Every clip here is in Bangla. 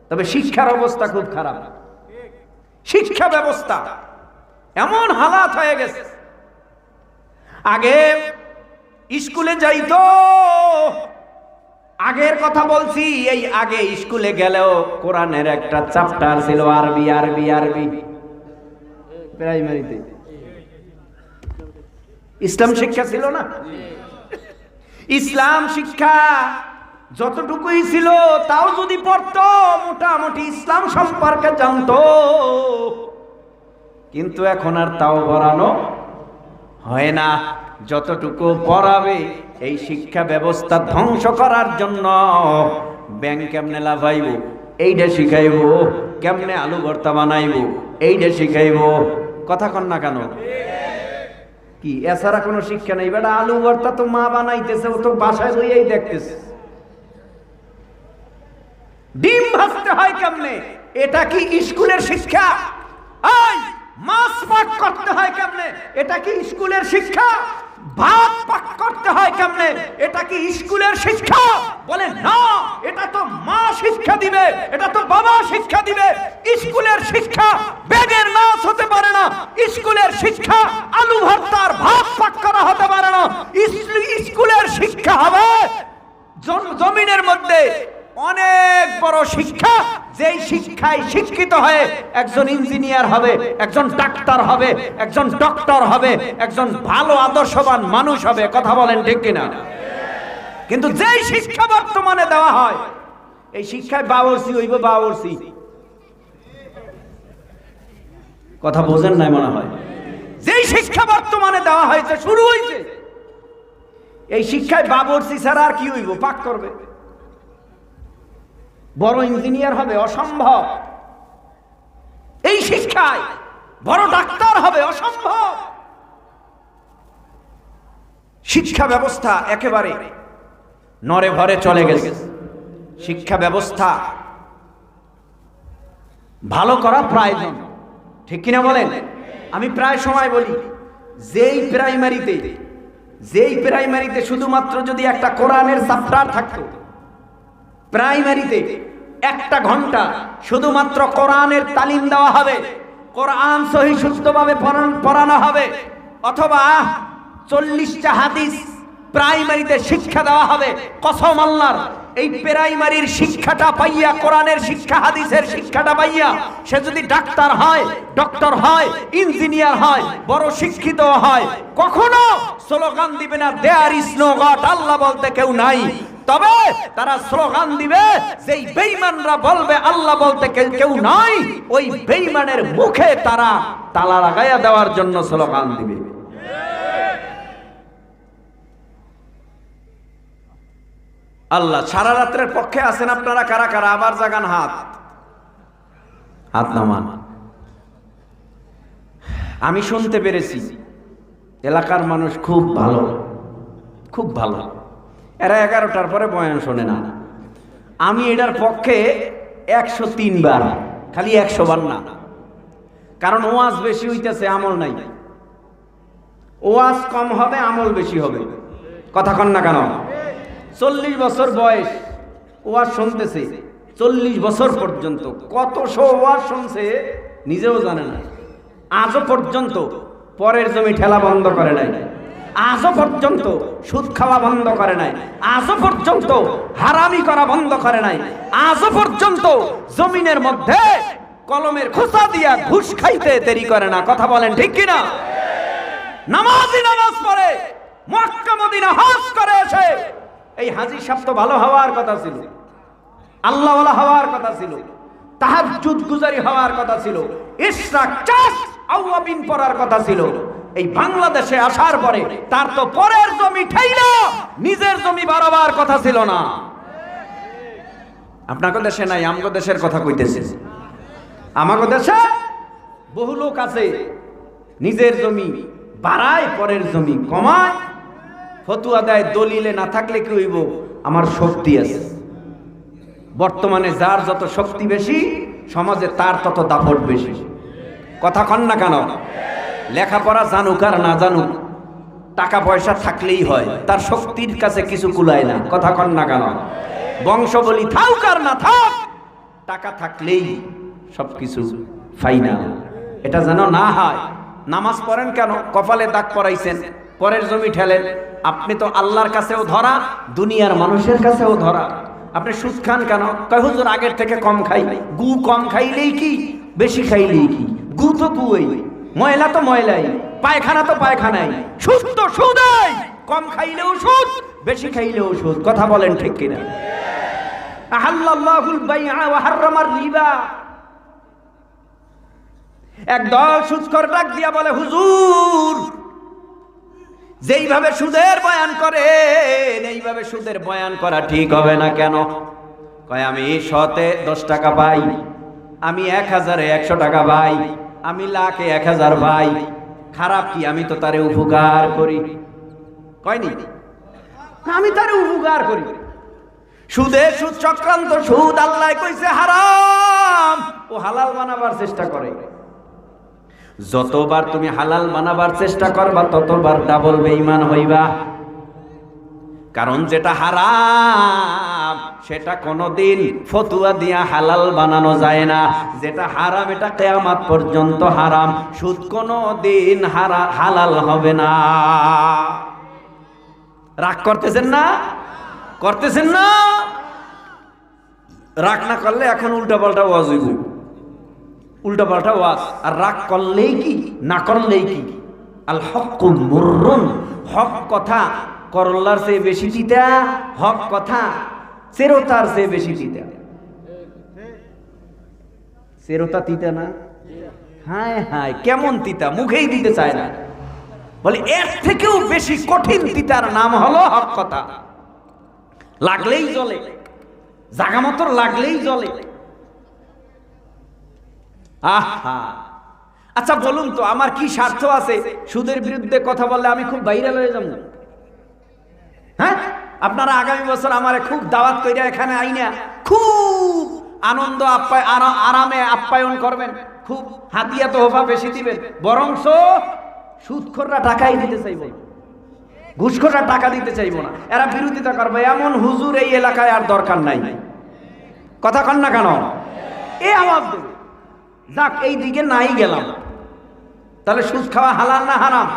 তবে শিক্ষার অবস্থা খুব খারাপ। শিক্ষা ব্যবস্থা এমন হালাত হয়ে গেছে, আগে স্কুলে যাইতো, আগের কথা বলছি, এই আগে স্কুলে গেলেও কোরআনের একটা চ্যাপ্টার ছিল আরবি আরবি আরবি। প্রাইমারিতে ইসলাম শিক্ষা ছিল না? ইসলাম শিক্ষা যতটুকুই ছিল তাও যদি পড়তো মোটামুটি ইসলাম সম্পর্কে জানতো, কিন্তু এখন আর তাও পড়ানো হয় না। যতটুকু পড়াবে এই শিক্ষা ব্যবস্থা ধ্বংস করার জন্য। ব্যাংক কেমনে লাভাইব এইটা শিখাইব, কেমনে আলু ভর্তা বানাইব এইটা শিখাইব। কথা কন না কেন? কি এছাড়া কোনো শিক্ষা নেই? বেটা আলু ভর্তা তো মা বানাইতেছে, ও তো বাসায় লইয়াই দেখতেছে। ডিম ভাজতে হয় কেমনে, এটা কি স্কুলের শিক্ষা? মাছ পাক করতে হয় কেমনে, এটা কি স্কুলের শিক্ষা? ভাত পাক করতে হয় কেমনে, এটা কি স্কুলের শিক্ষা? বলে না, এটা তো মা শিক্ষা দিবে, এটা তো বাবা শিক্ষা দিবে। স্কুলের শিক্ষা বেডের নাচ হতে পারে না, স্কুলের শিক্ষা আলু ভর্তার ভাত পাক করা হতে পারে না। স্কুলের শিক্ষা হবে জমিনের মধ্যে অনেক বড় শিক্ষা, যেই শিক্ষায় শিক্ষিত হয়ে একজন ইঞ্জিনিয়ার হবে, একজন ডাক্তার হবে, একজন ডক্টর হবে, একজন ভালো আদর্শবান মানুষ হবে। কথা বলেন ঠিক কিনা? কিন্তু যেই শিক্ষা বর্তমানে দেওয়া হয়, এই শিক্ষায় বাবরসি হইব বাবরসি। কথা বোঝেন নাই মনে হয়? যেই শিক্ষা বর্তমানে দেওয়া হয়েছে, শুরু হয়েছে, এই শিক্ষায় বাবরসি ছাড়া আর কি হইব? পাক করবে, বড় ইঞ্জিনিয়ার হবে, অসম্ভব। এই শিক্ষায় বড় ডাক্তার হবে, অসম্ভব। শিক্ষা ব্যবস্থা একেবারে নড়ে ভরে চলে গেছে। শিক্ষা ব্যবস্থা ভালো করা প্রয়োজন, ঠিক কিনা বলেন? আমি প্রায় সময় বলি, যেই প্রাইমারিতে শুধুমাত্র যদি একটা কোরআনের চ্যাপ্টার থাকতো, প্রাইমারিতে একটা ঘন্টা শুধুমাত্র কোরআনের তালিম দেওয়া হবে, কোরআন সহি শুদ্ধভাবে পড়ানো হবে, অথবা 40টা হাদিস প্রাইমারিতে শিক্ষা দেওয়া হবে, কসম আল্লাহর, এই প্রাইমারির শিক্ষাটা পাইয়া, কোরআনের শিক্ষা হাদিসের শিক্ষাটা পাইয়া সে যদি ডাক্তার হয়, ডক্টর হয়, ইঞ্জিনিয়ার হয়, বড় শিক্ষিত হয়, কখনো স্লোগান দিবে না দেয়ার ইজ নো গড, আল্লাহ বলতে কেউ নাই। তবে তারা স্লোগান দিবে, যেই বেঈমানরা বলবে আল্লাহ বলতে কেউ নাই, ওই বেঈমানের মুখে তারা তালা লাগাইয়া দেওয়ার জন্য স্লোগান দিবে। আল্লাহ সারা রাত্রের পক্ষে আছেন আপনারা কারা কারা? আবার জাগান হাত, হাত নামান। আমি শুনতে পেরেছি এলাকার মানুষ খুব ভালো, খুব ভালো, এরা 11টার পরে বয়ান শোনে না। আমি এটার পক্ষে 103 বার, খালি 100 বার না। কারণ ওয়াজ বেশি হইতেছে, আমল নাই। ওয়াজ কম হবে, আমল বেশি হবে। কথা কন না কেন? 40 বছর বয়স ওয়াজ শুনতেছে, 40 বছর পর্যন্ত কতশো ওয়াজ শুনছে নিজেও জানে না। আজও পর্যন্ত পরের জমি ঠেলা বন্ধ করে নাই, আজও পর্যন্ত সুদ খাওয়া বন্ধ করে নাই, আজও পর্যন্ত হারামি করা বন্ধ করে নাই, আজও পর্যন্ত জমিনের মধ্যে কলমের খোসা দিয়া ঘুষ খাইতে দেরি করে না। কথা বলেন ঠিক কিনা? নামাজি নামাজ পড়ে, মক্কা মদিনা হজ করে এসে এই হাজী সাহেব তো ভালো হওয়ার কথা ছিল, আল্লাহওয়ালা হওয়ার কথা ছিল, তাহাজ্জুদ গুজারি হওয়ার কথা ছিল, ইশরাক চাষ আওয়াবিন পড়ার কথা ছিল। এই বাংলাদেশে আসার পরে তার তো পরের জমি ঠাইলা নিজের জমি বাড়াবার কথা ছিল না। আপনাদের দেশে নাই, আমগো দেশের কথা কইতেছে। আমাগো দেশে বহু লোক আছে নিজের জমি বাড়ায়, পরের জমি কমায়, ফতুয়া দেয় দলিলে না থাকলে কি হইব, আমার শক্তি আছে। বর্তমানে যার যত শক্তি বেশি সমাজে তার তত দাপট বেশি। কথা কন না কেন? লেখাপড়া জানুক আর না জানুক, টাকা পয়সা থাকলেই হয়, তার শক্তির কাছে কিছু কুলায় না। কথা কন না কেন? বংশ বলি থাক আর না থাক, টাকা থাকলেই সবকিছু ফাইনাল। এটা যেন না হয়। নামাজ পড়েন কেন? কপালে দাগ পরাইছেন, পরের জমি ঠেলেন। আপনি তো আল্লাহর কাছেও ধরা, দুনিয়ার মানুষের কাছেও ধরা। আপনি সুদ খান কেন? কয় হুজুর আগের থেকে কম খাই। গু কম খাইলেই কি, বেশি খাইলেই কি? গু তো গুই, ময়লা তো ময়লাই, পায়খানা তো পায়খানাই, সুদ তো সুদাই। কম খাইলেও সুদ, বেশি খাইলেও সুদ। কথা বলেন ঠিক কিনা? আহাল্লাল্লাহুল বাইআ ওয়া হাররামার রিবা। একদল সুদখোর ডাক দিয়া বলে, হুজুর যেইভাবে সুদের বয়ান করে এইভাবে সুদের বয়ান করা ঠিক হবে না। কেন? কয় আমি শতে 10 টাকা পাই, আমি 1000-এ 100 টাকা পাই, আমি লাখে 1000 পাই। খারাপ কি? আমি তো তারে উপকার করি। কয়নি? আমি তারে উপকার করি। সুদের সুদ চক্রান্ত, সুদ আল্লাহ কইছে হারাম, ও হালাল বানাবার চেষ্টা করে। যতবার তুমি হালাল বানাবার চেষ্টা করবা ততবার ডাবল বেঈমান হইবা। কারণ যেটা হারাম সেটা কোনোদিন ফতুয়া দিয়া হালাল বানানো যায় না। যেটা হারাম এটা কিয়ামত পর্যন্ত হারাম। সুদ কোনোদিন হালাল হবে না। রাগ করতেছেন না? করতেছেন না? রাগ না করলে এখন উল্টা পাল্টা ওয়াজ হইব, উল্টা পাল্টা ওয়াজ। আর রাগ করলেই কি, না করলেই কি? আল হক্কু মুররুন, হক কথা করল্লার চেয়ে বেশি তিতা, হক কথা চেরোতার চেয়ে বেশি তিতা। চেরোতা তিতা না? হায় হায়, কেমন তিতা, মুখেই দিতে চায় না। বলে এর থেকেও বেশি কঠিন তিতার নাম হলো হক কথা। লাগলেই জ্বলে, জাগা মতো লাগলেই জ্বলে। আহা, আচ্ছা বলুন তো, আমার কি স্বার্থ আছে সুদের বিরুদ্ধে কথা বললে আমি খুব ভাইরাল হয়ে যাব? হ্যাঁ, আপনারা আগামী বছর আমারে খুব দাওয়াত কইরা এখানে আইনা খুব আনন্দ আরামে আপ্যায়ন করবেন, খুব হাতিয়া তোহফা বেশি দিবেন। বরংস সুদখোররা টাকাই দিতে চাইব, ঘুষখোররা টাকা দিতে চাইব না। এরা বিরোধিতা করবে, এমন হুজুর এই এলাকায় আর দরকার নাই। কথা কন না কেন? এ আওয়াজ দেবে। যাক, এই দিকে নাই গেলাম। তাহলে সুদ খাওয়া হালাল না হারাম?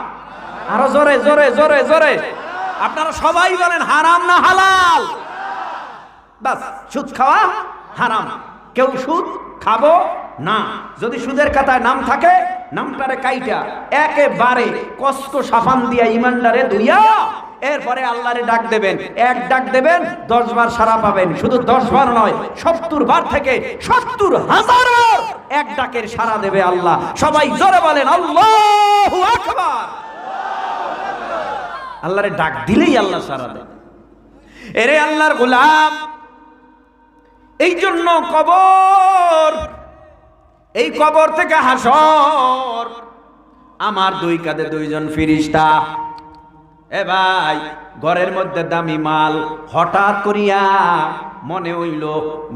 আরো জোরে জোরে জোরে জোরে আপনারা সবাই বলেন, হারাম না হালাল? বাস, সুদ খাওয়া হারাম। কেউ সুদ খাবো না। যদি সুদের খাতায় নাম থাকে, নামটারে কাইটা একেবারে কষ্ট সাফান দিয়া ইমানদারে দুইয়া এরপরে আল্লাহরে ডাক দেবেন। এক ডাক দেবেন, 10 বার সারা পাবেন। শুধু 10 বার নয়, 70 বার থেকে 70,000 বার এক ডাকের সারা দেবে আল্লাহ। সবাই জোরে বলেন আল্লাহু আকবার। আল্লাহরে ডাক দিলেই আল্লাহ সারা দেন। এরে আল্লাহর গোলাম, এই জন্য কবর, এই কবর থেকে হাসর, আমার দুই কাঁধে দুইজন ফেরেশতা। এ ভাই, ঘরের মধ্যে দামি মাল হঠাৎ করিয়া মনে হইল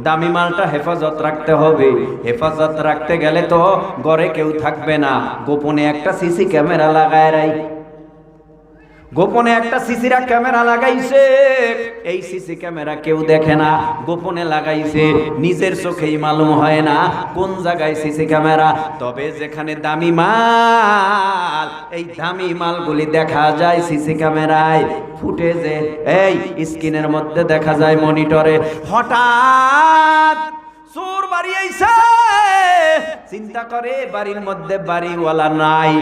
দামি মালটা হেফাজত রাখতে হবে। হেফাজত রাখতে গেলে তো ঘরে কেউ থাকবে না, গোপনে একটা সিসি ক্যামেরা লাগায় রাই। গোপনে একটা সিসিরা ক্যামেরা লাগাইছে। এই সিসি ক্যামেরা কেউ দেখে না, গোপনে লাগাইছে। নিজের চোখেই মালুম হয় না কোন জায়গায় সিসি ক্যামেরা। তবে যেখানে দামি মাল, এই দামি মালগুলি দেখা যায় সিসি ক্যামেরায়, ফুটেজে, এই স্ক্রিনের মধ্যে দেখা যায়, মনিটরে। হঠাৎ চোর বাড়ি আইছে, চিন্তা করে বাড়ির মধ্যে বাড়িওয়ালা নাই।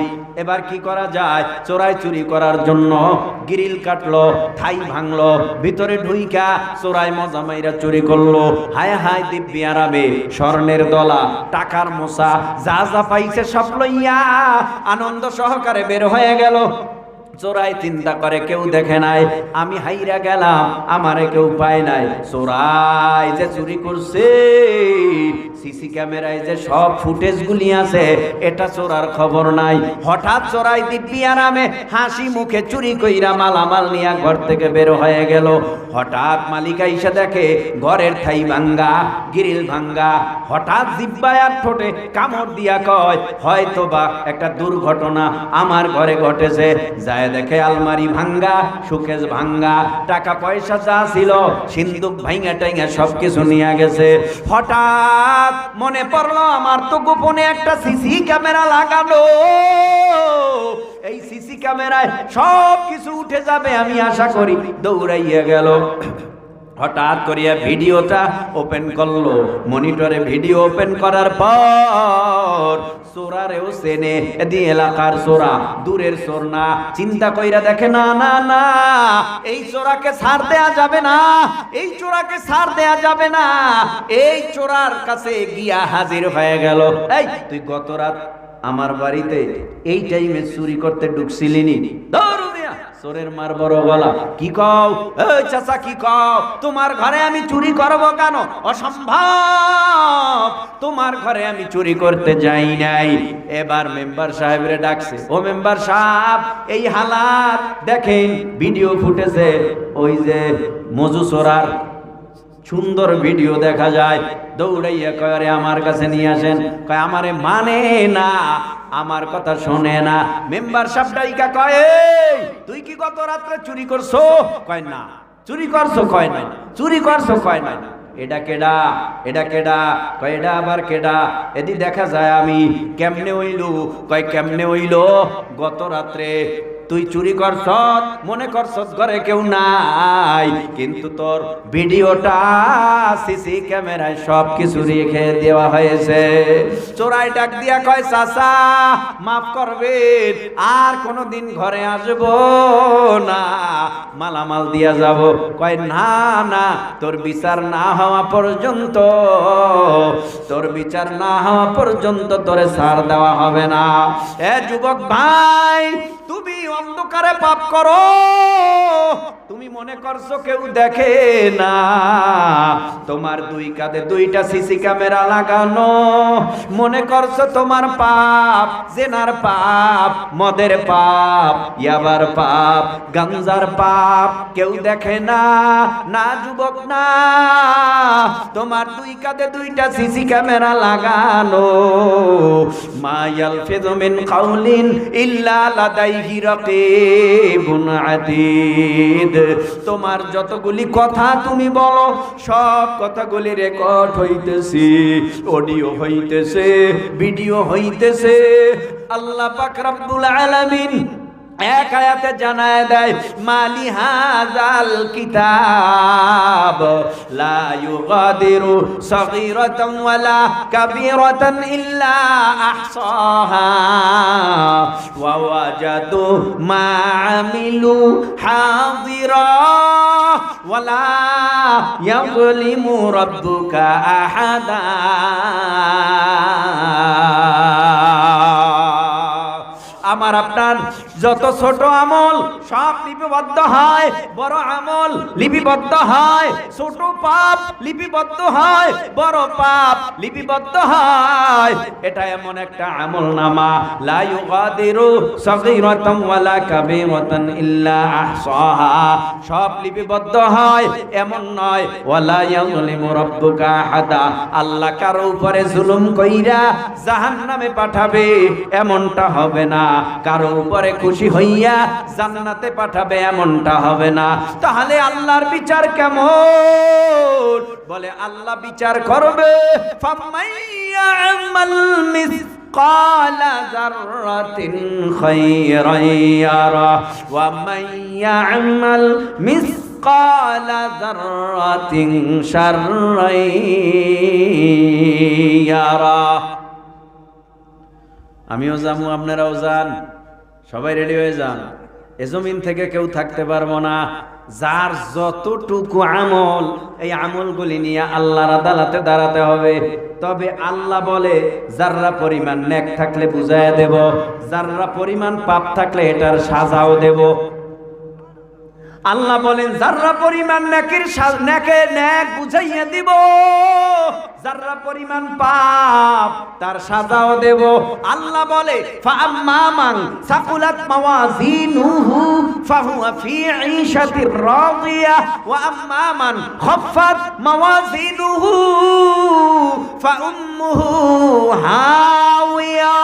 এবার কি করা যায়? চোরাই চুরি করার জন্য গ্রিল কাটলো, ঠাই ভাঙলো, ভিতরে ঢুইকা চোরাই মজা মাইরা চুরি করলো। হায় হায় দিব্যি আরামে স্বর্ণের দলা, টাকার মোসা, যা যা পাইছে সব লইয়া আনন্দ সহকারে বের হয়ে গেল। চোরাই চিন্তা করে কেউ দেখে নাই, আমি হাইরা গেলাম, আমারে কেউ পায় নাই। চোরাই যে চুরি করছে সিসি সিসি ক্যামেরায় যে সব ফুটেজগুলি আছে এটা চোরার খবর নাই। হঠাৎ চোরাই দিব্যি আরামে হাসি মুখে চুরি কইরা মালামাল নিয়ে ঘর থেকে বের হয়ে গেল। হঠাৎ মালিকা এসে দেখে ঘরের ঠাই ভাঙ্গা, গ্রিল ভাঙ্গা। হঠাৎ জিব্বায় আর ঠোঁটে কামড় দিয়া কয় হয়তো বা একটা দুর্ঘটনা আমার ঘরে ঘটেছে। যায় দেখে আলমারি ভাঙ্গা, শোকেস ভাঙ্গা, টাকা পয়সা যা ছিল সিন্দুক ভাঙ্গা টাঙ্গা সবকিছু নিয়ে গেছে। হঠাৎ মনে পড়লো আমার তো গোপনে একটা সিসি ক্যামেরা লাগানো, এই সিসি ক্যামেরায় সব কিছু উঠে যাবে আমি আশা করি। দৌড়াইয়া গেল, হঠাৎ করিয়া ভিডিওটা ওপেন করলো। মনিটরে ভিডিও ওপেন করার পর চোরারেও চেনে, এদিকে এলাকার চোরা, দূরের চোর না। চিন্তা কইরা দেখে না না না, এই চোরাকে ছাড় দেয়া যাবে না, এই চোরাকে ছাড় দেয়া যাবে না। এই চোরার কাছে গিয়া হাজির হয়ে গেল। এই তুই গত রাত আমার বাড়িতে এই টাইমে চুরি করতে ঢুকছিলিনি? চোরের মার বড় গলা, কি কও? এই চাচা কি কও? তোমার ঘরে আমি চুরি করব কেন? অসম্ভব, তোমার ঘরে আমি চুরি করতে যাই নাই। এবার মেম্বার সাহেবরে ডাকছে, ও মেম্বার সাহেব এই হালাত দেখেন, ভিডিও ফুটেছে, ওই যে মজু চোরার সুন্দর ভিডিও দেখা যায়। দৌড়াইয়া কয় আরে আমার কাছে নিয়ে আসেন। কয় আমারে মানে না, আমার কথা শোনে না। মেম্বার সাহেব ডাইকা কয় এই তুই কি গত রাত্রে চুরি করছো? কয় না। চুরি করছো? কয় না। চুরি করছো? কয় না। এটা কেডা? এটা কেডা? কয় এটা আবার কেডা? এদি দেখা যায় আমি। কেমনে হইলো? কয় কেমনে হইলো? গত রাত্রে তুই চুরি করছ, মনে করছ ঘরে কেউ নাই, কিন্তু তোর ভিডিওটা সিসি ক্যামেরায় সব কিছু রেখে দেওয়া হয়েছে। চোরাই ডাক দিয়া কয় চাচা মাফ করবেন, আর কোনোদিন ঘরে আসবো না, মালামাল দিয়া যাব। কয় না না, তোর বিচার না হওয়া পর্যন্ত, তোর বিচার না হওয়া পর্যন্ত তোরে ছাড় দেওয়া হবে না। এ যুবক ভাই, তুমি অন্ধকারে পাপ করো, তুমি মনে করছো কেউ দেখে না। তোমার দুই কাঁধে দুইটা সিসি ক্যামেরা লাগানো, মনে করছো তোমার পাপ, জেনার পাপ, মদের পাপ, ইয়াবার পাপ, গাঞ্জার পাপ কেউ দেখে না। না যুবক না, তোমার দুই কাঁধে দুইটা সিসি ক্যামেরা লাগানো। মা ইয়ালফিযু মিন কাউলিন ইল্লা লাদাইহি রাকীবুন আতীদ। তোমার যতগুলি কথা তুমি বলো সব কথাগুলি রেকর্ড হইতেছে, অডিও হইতেছে, ভিডিও হইতেছে। আল্লাহ পাক রব্বুল আলামিন এক আয়াতে জানায় দেয় মালি হাযাল কিতাব লা ইউগাদিরু সগীরাতান ওয়ালা কাবীরাতান ইল্লা আহসাহা ওয়া ওয়াজাদু মা আমিলু হাযিরা ওয়ালা ইয়াযলিমু রাব্বুকা আহাদা। আমার আপনার যত ছোট আমল সব লিপিবদ্ধ হয়, বড় আমল লিপিবদ্ধ হয়, ছোট পাপ লিপিবদ্ধ হয়, বড় পাপ লিপিবদ্ধ হয়। এটা এমন একটা আমল নামা, লা ইউগাদিরু সগীরাতান ওয়ালা কাবীরাতান ইল্লা আহসাহা, সব লিপিবদ্ধ হয়, এমন নয় ওয়ালা ইয়াযলিমু রাব্বুকা আহাদা, আল্লাহ কারো উপরে জুলুম কইরা জাহান্নামে পাঠাবে এমনটা হবে না, কারো উপরে খুশি হইয়া জান্নাতে পাঠাবে এমনটা হবে না। তাহলে আল্লাহর বিচার কেমন? বলে আল্লাহ বিচার করবে ফামাইয়ামাল মিসকালা যাররাতিন খায়রান ইয়ারা ওয়া মাইয়ামাল মিসকালা যাররাতিন শাররান ইয়ারা। আমিও যাবো, আপনারাও যান, সবাই রেডি হয়ে যান। এ জমিন থেকে কেউ থাকতে পারবো না। যার যতটুকু আমল, এই আমলগুলি নিয়ে আল্লাহর আদালতে দাঁড়াতে হবে। তবে আল্লাহ বলে যাররা পরিমাণ নেক থাকলে বুঝাইয়া দেব, যাররা পরিমাণ পাপ থাকলে এটার সাজাও দেব। আল্লাহ বলেন যাররা পরিমাণ নেক বুঝাইয়া দিব, যাররা পরিমাণ পাপ তার সাজাও দেব। আল্লাহ বলে ফাআম্মা মান সাকুলাত মাওয়াজিনুহু ফাহুয়া ফি ঈশাতির রাদিয়া ওয়া আম্মা মান খাফফাত মাওয়াজিনুহু ফাউম্মুহু হাওিয়া।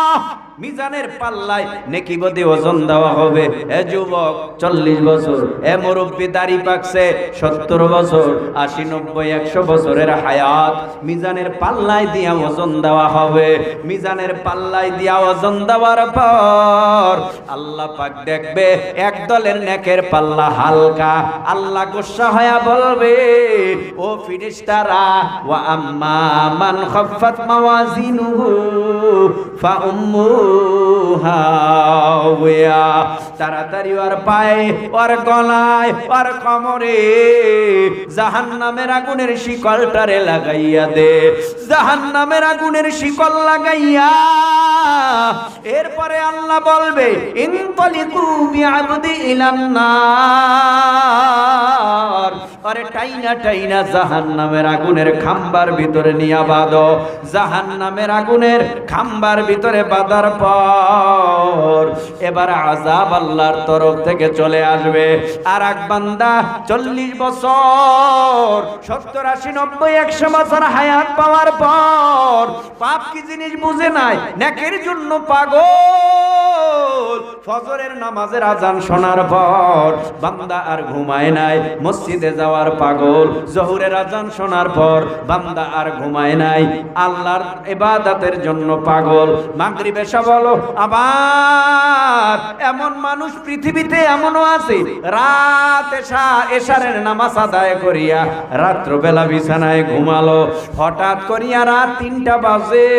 মিজানের পাল্লায় নেকি বদে ওজন দেওয়া হবে। এ যুবক 40 বছর, এ মুরব্বি দাড়ি পাকছে 70 বছর, 80 90 100 বছরের হায়াত মিজানের পাল্লায় দিয়া ওজন দেওয়া হবে। মিজানের পাল্লায় দিয়া ওজন দেওয়ার পর আল্লাহ পাক দেখবে এক দলের নেকের পাল্লা হালকা। আল্লাহ গোসা হয়ে বলবে ও ফেরেশতারা ওয়া আম্মা মান খাফফাত মাওয়াজিনুহু ফাউম্মুহু হাওয়া। তাড়াতাড়ি ওর পায়ে, ওর গলায়, ওর কোমরে জাহান্নামের আগুনের শিকলটারে লাগাইয়া দে। জাহান্নামের আগুনের শিকল লাগাইয়া এরপরে আল্লাহ বলবে ইনতালিকু বিআবদি ইলান নার। আরে টাইনা টাইনা জাহান্নামের আগুনের খাম্বার ভিতরে নিয়া বাঁধো। জাহান্নামের আগুনের খাম্বার ভিতরে বাঁধার পর এবার আযাব আল্লাহর তরফ থেকে চলে আসবে। আর এক বান্দা 40 বছর 70 80 90 100 বছর হায়াত পাওয়ার পর পাপ কি জিনিস বুঝে নাই, নেকের জন্য পাগল। ফজরের নামাজের আজান শোনার পর বান্দা আর ঘুমায় নাই, মসজিদে যাওয়ার পাগল। জোহরের আজান শোনার পর বান্দা আর ঘুমায় নাই, আল্লাহর ইবাদতের জন্য পাগল। মাগরিব এশা বলো আবার এমন মানুষ পৃথিবীতে এমনও আছে রাত এশারের নামাজ আদায় করিয়া রাত্রবেলা বিছানায় ঘুমালো, হঠাৎ করিয়া রাত 3টা বাজে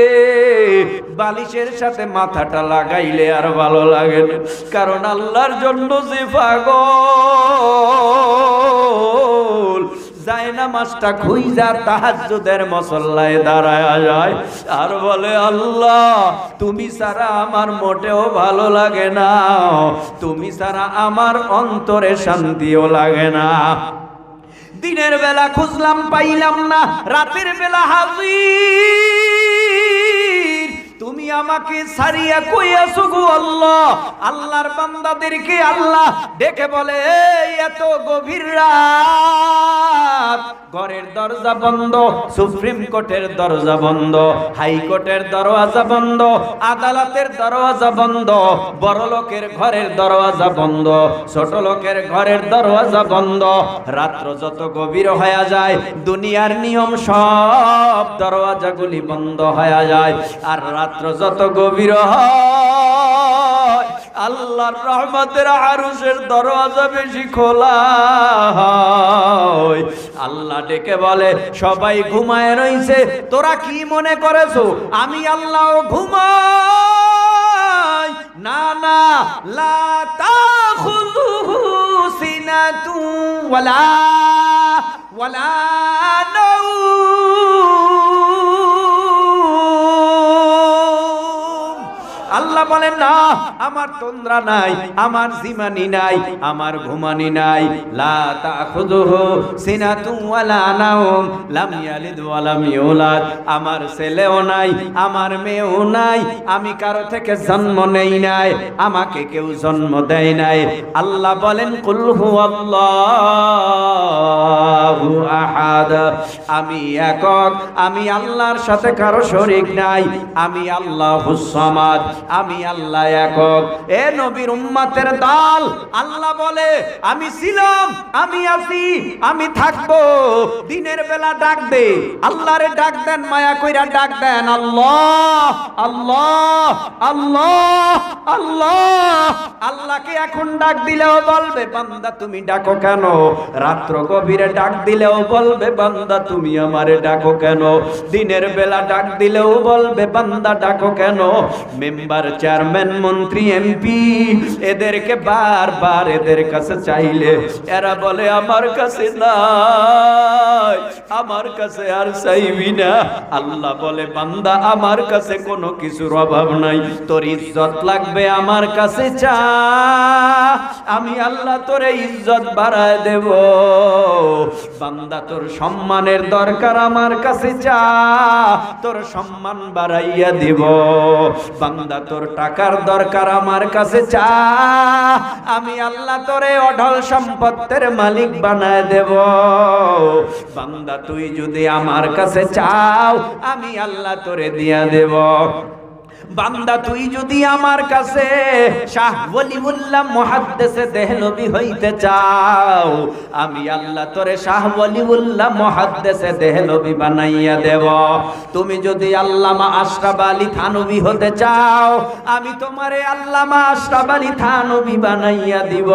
বালিশের সাথে মাথাটা লাগাইলে আর ভালো লাগে না, কারণ আল্লাহর জন্য যে পাগল যায় নামাজটা খুইজা তাহাজ্জুদের মুসল্লায় দাঁড়ায় যায় আর বলে আল্লাহ তুমি ছাড়া আমার মোটেও ভালো লাগে না, তুমি ছাড়া আমার অন্তরে শান্তিও লাগে না। দিনের বেলা খুঁজলাম পাইলাম না, রাতের বেলা হাজির, তুমি আমাকে ছাড়িয়া কইয়াছো গো আল্লাহ। আল্লাহর বান্দাদেরকে আল্লাহ ডেকে বলে এই এত গভীর রাত, ঘরের দরজা বন্ধ, সুপ্রিম কোর্টের দরজা বন্ধ, হাইকোর্টের দরওয়াজা বন্ধ, আদালতের দরওয়াজা বন্ধ, বড় লোকের ঘরের দরওয়াজা বন্ধ, ছোট লোকের ঘরের দরওয়াজা বন্ধ। রাত্র যত গভীর হয়ে যায় দুনিয়ার নিয়ম সব দরওয়াজাগুলি বন্ধ হয়ে যায়, আর রাত্র যত গভীর হয় আল্লাহর রহমতের আরশের দরওয়াজা বেশি খোলা হয়। আল্লাহ ডেকে বলে সবাই ঘুমায় রইছে, তোরা কি মনে করেছো আমি আল্লাহ ঘুমাই? না না, লা তাখুযুহু সিনাতু ওয়ালা আল্লাহ বলেন না, আমার তন্দ্রা নাই, আমার জিমানি নাই, আমার ঘুমানি নাই। লা তাখুযুহু সিনাতু ওয়ালা নাওম লাম ইয়ালিদ ওয়া লাম ইউলাদ। আমার ছেলেও নাই, আমার মেয়েও নাই, আমি কারো থেকে জন্ম নেই নাই, আমাকে কেউ জন্ম দেয় নাই। আল্লাহ বলেন কুল হুয়াল্লাহু আহাদ, আমি একক, আমি আল্লাহর সাথে কারো শরীক নাই, আমি আল্লাহুস সামাদ, আমি আল্লাহ একক। এ নবীর উম্মতের দল, আল্লাহ বলে আমি ছিলাম, আমি আছি, আমি থাকবো। দিনের বেলা ডাক দে, আল্লাহরে ডাক দেন, মায়া কইরা ডাক দেন আল্লাহ আল্লাহ আল্লাহ আল্লাহ। আল্লাহকে এখন ডাক দিলেও বলবে বান্দা তুমি ডাকো কেন? রাত্র গভীরে ডাক দিলেও বলবে বান্দা তুমি আমারে ডাকো কেন? দিনের বেলা ডাক দিলেও বলবে বান্দা ডাকো কেন? মেম্বার, চেয়ারম্যান, মন্ত্রী, এমপি, এদেরকে বারবার এদের কাছে চাইলে এরা বলে আমার কাছে নাই, আমার কাছে আর চাইবি না। আল্লাহ বলে বান্দা আমার কাছে কোনো কিছুর অভাব নাই, তোর ইজ্জত লাগবে আমার কাছে চা, আমি আল্লাহ তোরে ইজ্জত বাড়ায় দেব। বান্দা তোর সম্মানের দরকার আমার কাছে চা, তোর সম্মান বাড়াইয়া দিব। বান্দা তোর টাকার দরকার আমার কাছে চা, আমি আল্লাহ তোরে অঢল সম্পত্তির মালিক বানায় দেব। বান্দা তুই যদি আমার কাছে চাও আমি আল্লাহ তোরে দিয়া দেব। বান্দা তুই যদি আমার কাছে শাহ ওয়ালিউল্লাহ মুহাদ্দিসে দেহলভী হইতে চাও আমি আল্লাহ তোরে শাহ ওয়ালিউল্লাহ মুহাদ্দিসে দেহলভী বানাইয়া দেব। তুমি যদি আল্লামা আশরাফ আলী থানভী হতে চাও আমি তোমারে আল্লামা আশরাফ আলী থানভী বানাইয়া দিব।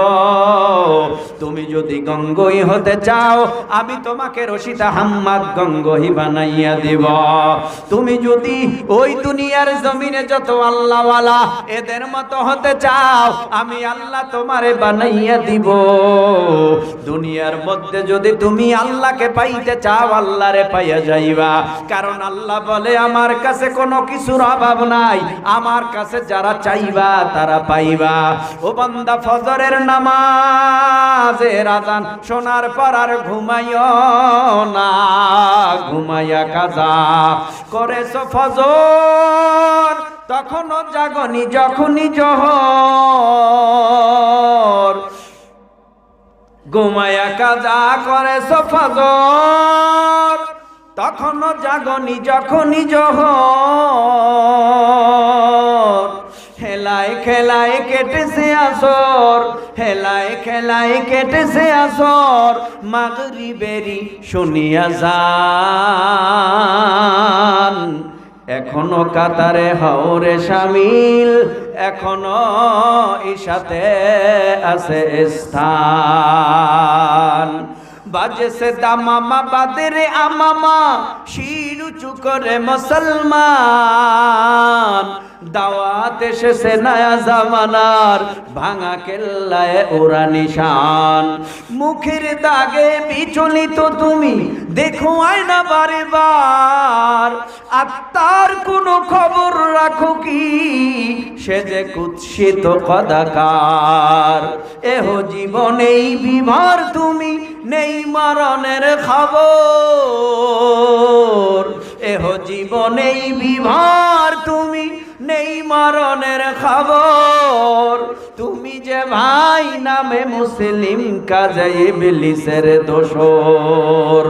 তুমি যদি গঙ্গোই হতে চাও আমি তোমাকে রশিদ আহমদ গঙ্গোই বানাইয়া দিব। তুমি যদি ওই দুনিয়ার জমিনে যত আল্লাহওয়ালা এদের মতো হতে চাও আমি আল্লাহ তোমারে বানাইয়া দিব। দুনিয়ার মধ্যে যদি তুমি আল্লাহকে পাইতে চাও আল্লাহরে পাইয়া যাইবা, কারণ আল্লাহ বলে আমার কাছে কোনো কিছুর অভাব নাই, আমার কাছে যারা চাইবা তারা পাইবা। ও বান্দা ফজরের নামাজের আযান শোনার পর আর ঘুমাইও না, ঘুমাইয়া কাজা করেছো ফজর তখনও জাগনি যখনই জোহর, ঘুমায়া কাজা করেছো ফজর তখনও জাগনি যখনই জোহর। হেলায় খেলায় কেটেছে আসর, হেলায় খেলায় কেটেছে আসর, মাগরিবেরি শুনিয়া যান। এখনো কাতারে হাওরে শামিল, এখনো ইশাতে আছে স্থান। বাজেছে দামামা বাদেরে আমামা, শির উঁচু করে মুসলমান। দাওয়াত এসেছে নয়া জামানার, ভাঙা কেল্লায় ওরা নিশান। মুখের দাগে বিচলিত তুমি দেখো আয়না বারে বার, আত্মার কোনো খবর রাখো কি সে যে কুৎসিত কদাকার। এহ জীবনেই বিভার তুমি নেই মরণের খবর, এহ জীবনেই বিভার তুমি নেই মরণের খবর। তুমি যে ভাই নামে মুসলিম কাজে ইবলিসের দোসর।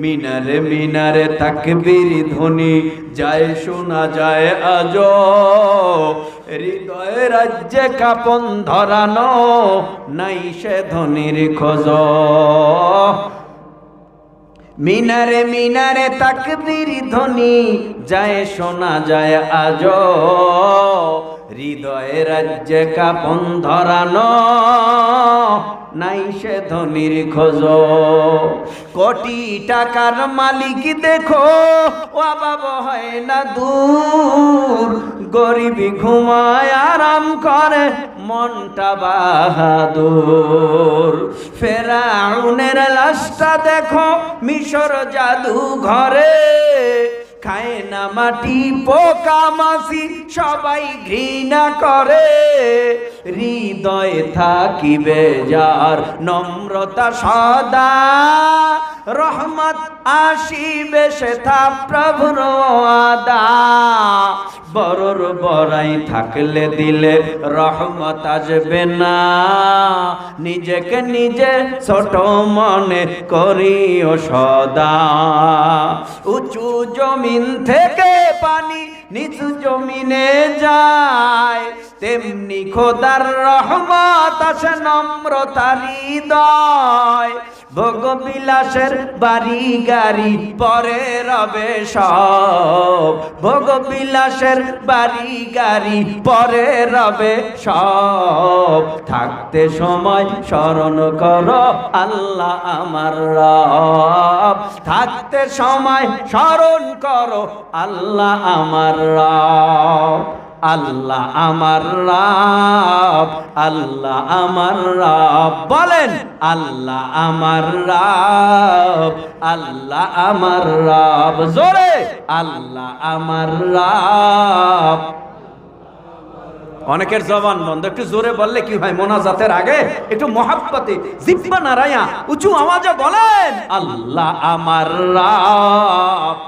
মিনারে মিনারে তাকবীর ধ্বনি যায় শোনা যায় আজো, হৃদয়ে রাজ্যে কাপন ধরানো নাই সে ধ্বনির খোঁজ। মিনারে মিনারে তাকবীর ধ্বনি যায় শোনা যায় আজো, হৃদয়ে রাজ্যে কাপন ধরানো নাই সে ধ্বনির খোঁজ। কোটি টাকার মালিক দেখো অভাব হয় না দূর, গরিবি ঘুমায় আরাম করে মনটা বাহাদুর। ফেরাউনের লাশটা দেখো মিশর জাদু ঘরে, খায় না মাটি পোকা মাছি সবাই ঘৃণা করে। হৃদয়ে থাকিবে যার নম্রতা সদা, রহমত আসিবে সেথা প্রভুর আদা। বড়র বড়াই থাকলে দিলে রহমত আসবে না, নিজেকে নিজে ছোট মনে করিও সদা। উঁচু জমিন থেকে পানি নিচু জমিনে যায়, তেমনি খোদার রহমত আসে নম্রতার হৃদয়। ভোগ বিলাসের বাড়ি গাড়ি পরে রবে সব, ভোগ বিলাসের বাড়ি গাড়ি পরে রবে সব। থাকতে সময় স্মরণ করো আল্লাহ আমার রব, থাকতে সময় স্মরণ করো আল্লাহ আমার রব। আল্লাহ আমার রব, আল্লাহ আমার রব। বলেন আল্লাহ আমার রব, আল্লাহ আমার রব। জোরে আল্লাহ আমার রব। অনেকের জবান বন্ধ, একটু জোরে বললে কি হয়, মোনাজাতের আগে একটু মহাব্বতে জিহ্বা নাড়ায়া উঁচু আওয়াজে বলেন আল্লাহ আমার রব।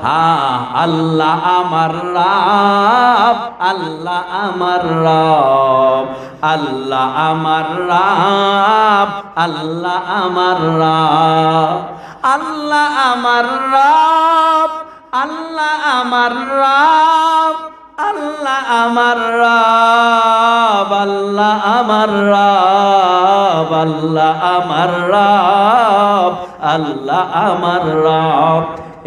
হ্যাঁ, আল্লাহ আমার রব, আল্লাহ আমার রব, আল্লাহ আমার রব, আল্লাহ আমার রব, আল্লাহ আমার রব, আল্লাহ আমার রব, আল্লাহ আমার রব, আল্লাহ আমার রব, আল্লাহ আমার রব, আল্লাহ আমার রব।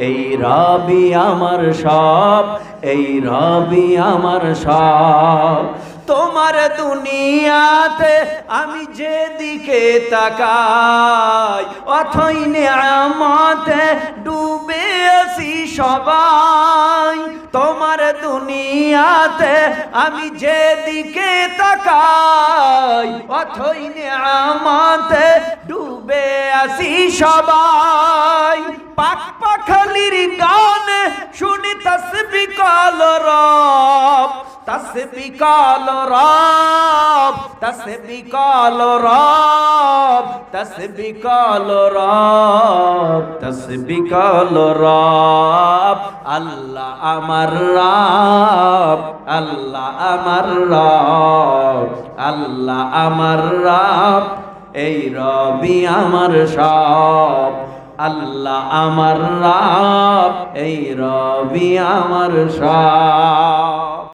এই রবি আমার সব, এই রবি আমার সব। তোমার দুনিয়াতে আমি যেদিকে তাকাই, অথই নিয়ামতে ডুবে আছি সবাই। তোমার দুনিয়াতে আমি যেদিকে তাকাই, অথই নিয়ামতে ডুবে আছি সবাই। পাক পাখালির গানে শুনি তাসবিহ কাল রব, তাসবিহ কাল রব, তাসবিহ কাল রব, তাসবিহ কাল রব, তাসবিহ কাল রব। আল্লাহ আমার রব, আল্লাহ আমার রব, আল্লাহ আমার রব। এই রবি আমার সব, আল্লাহ আমার রব, এই রবি আমার সব।